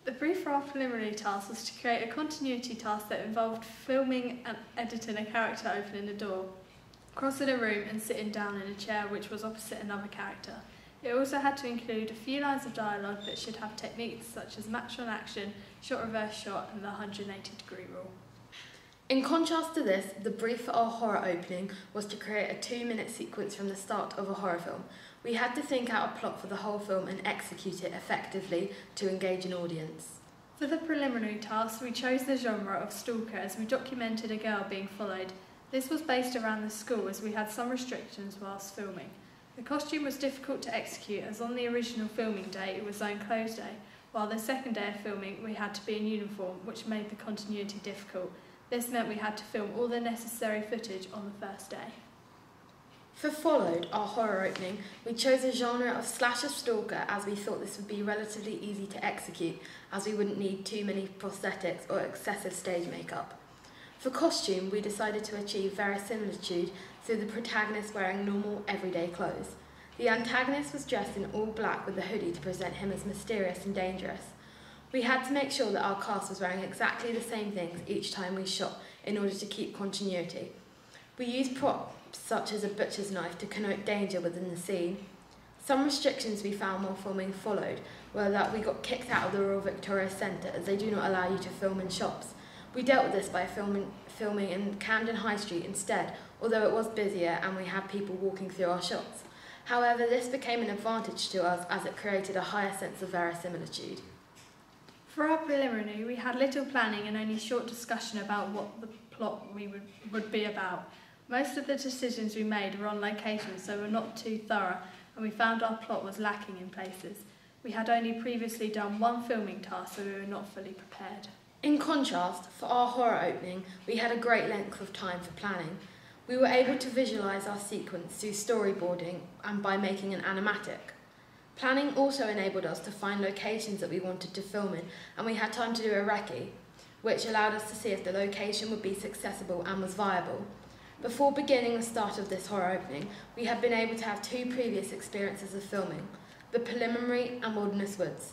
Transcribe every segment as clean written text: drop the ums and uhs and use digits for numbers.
The brief for our preliminary task was to create a continuity task that involved filming and editing a character opening a door, crossing a room and sitting down in a chair which was opposite another character. It also had to include a few lines of dialogue that should have techniques such as match on action, shot reverse shot and the 180-degree rule. In contrast to this, the brief for our horror opening was to create a 2-minute sequence from the start of a horror film. We had to think out a plot for the whole film and execute it effectively to engage an audience. For the preliminary task, we chose the genre of stalker as we documented a girl being followed. This was based around the school as we had some restrictions whilst filming. The costume was difficult to execute as on the original filming day it was zone close day, while the second day of filming we had to be in uniform, which made the continuity difficult. This meant we had to film all the necessary footage on the first day. For Followed, our horror opening, we chose a genre of slasher stalker as we thought this would be relatively easy to execute as we wouldn't need too many prosthetics or excessive stage makeup. For costume, we decided to achieve verisimilitude through the protagonist wearing normal, everyday clothes. The antagonist was dressed in all black with a hoodie to present him as mysterious and dangerous. We had to make sure that our cast was wearing exactly the same things each time we shot in order to keep continuity. We used props such as a butcher's knife to connote danger within the scene. Some restrictions we found while filming Followed were that we got kicked out of the Royal Victoria Centre as they do not allow you to film in shops. We dealt with this by filming in Camden High Street instead, although it was busier and we had people walking through our shots. However, this became an advantage to us as it created a higher sense of verisimilitude. For our preliminary, we had little planning and only short discussion about what the plot would be about. Most of the decisions we made were on location, so were not too thorough, and we found our plot was lacking in places. We had only previously done one filming task, so we were not fully prepared. In contrast, for our horror opening, we had a great length of time for planning. We were able to visualise our sequence through storyboarding and by making an animatic. Planning also enabled us to find locations that we wanted to film in, and we had time to do a recce, which allowed us to see if the location would be accessible and was viable. Before beginning the start of this horror opening, we had been able to have 2 previous experiences of filming, the preliminary and Wilderness Woods.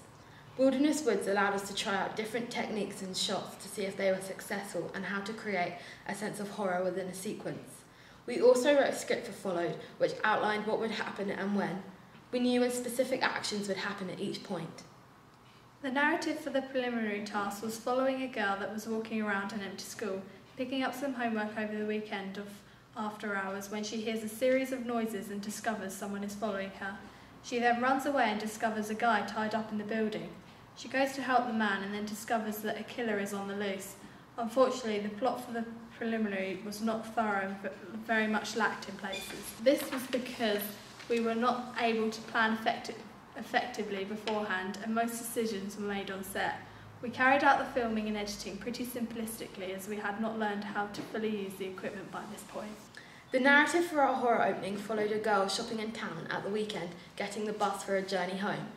Wilderness Woods allowed us to try out different techniques and shots to see if they were successful and how to create a sense of horror within a sequence. We also wrote a script for Followed, which outlined what would happen and when. We knew when specific actions would happen at each point. The narrative for the preliminary task was following a girl that was walking around an empty school, picking up some homework over the weekend of after hours when she hears a series of noises and discovers someone is following her. She then runs away and discovers a guy tied up in the building. She goes to help the man and then discovers that a killer is on the loose. Unfortunately, the plot for the preliminary was not thorough and very much lacked in places. This was because we were not able to plan effectively beforehand and most decisions were made on set. We carried out the filming and editing pretty simplistically as we had not learned how to fully use the equipment by this point. The narrative for our horror opening followed a girl shopping in town at the weekend, getting the bus for a journey home.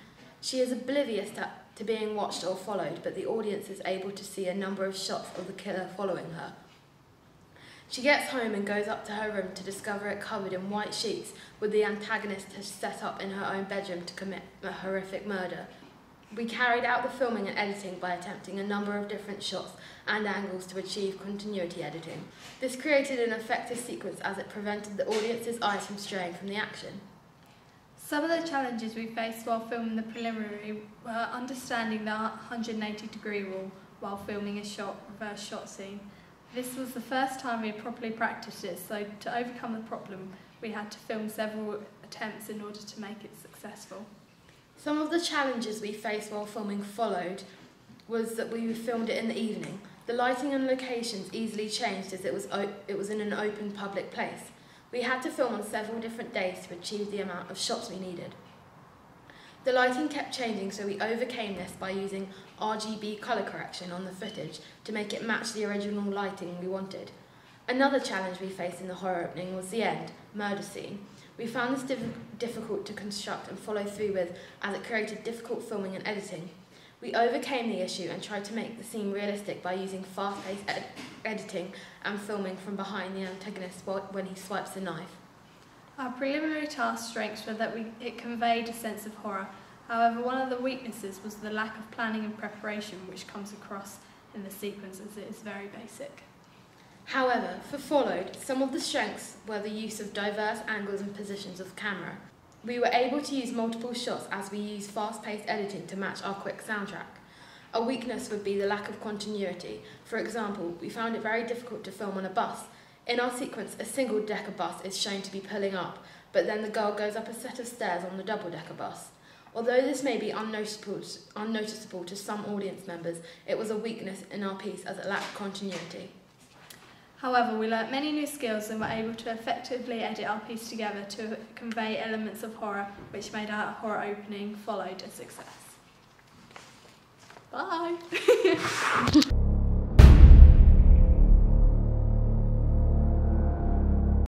She is oblivious to being watched or followed, but the audience is able to see a number of shots of the killer following her. She gets home and goes up to her room to discover it covered in white sheets with the antagonist has set up in her own bedroom to commit a horrific murder. We carried out the filming and editing by attempting a number of different shots and angles to achieve continuity editing. This created an effective sequence as it prevented the audience's eyes from straying from the action. Some of the challenges we faced while filming the preliminary were understanding the 180-degree rule while filming a reverse shot scene. This was the first time we had properly practiced it, so to overcome the problem, we had to film several attempts in order to make it successful. Some of the challenges we faced while filming Followed was that we filmed it in the evening. The lighting and locations easily changed as it was in an open public place. We had to film on several different days to achieve the amount of shots we needed. The lighting kept changing, so we overcame this by using RGB colour correction on the footage to make it match the original lighting we wanted. Another challenge we faced in the horror opening was the end, murder scene. We found this difficult to construct and follow through with as it created difficult filming and editing. We overcame the issue and tried to make the scene realistic by using fast-paced editing and filming from behind the antagonist when he swipes the knife. Our preliminary task strengths were that it conveyed a sense of horror. However, one of the weaknesses was the lack of planning and preparation, which comes across in the sequence as it is very basic. However, for Followed, some of the strengths were the use of diverse angles and positions of camera. We were able to use multiple shots as we used fast-paced editing to match our quick soundtrack. A weakness would be the lack of continuity. For example, we found it very difficult to film on a bus. In our sequence, a single-decker bus is shown to be pulling up, but then the girl goes up a set of stairs on the double-decker bus. Although this may be unnoticeable to some audience members, it was a weakness in our piece as it lacked continuity. However, we learnt many new skills and were able to effectively edit our piece together to convey elements of horror, which made our horror opening Followed a success. Bye!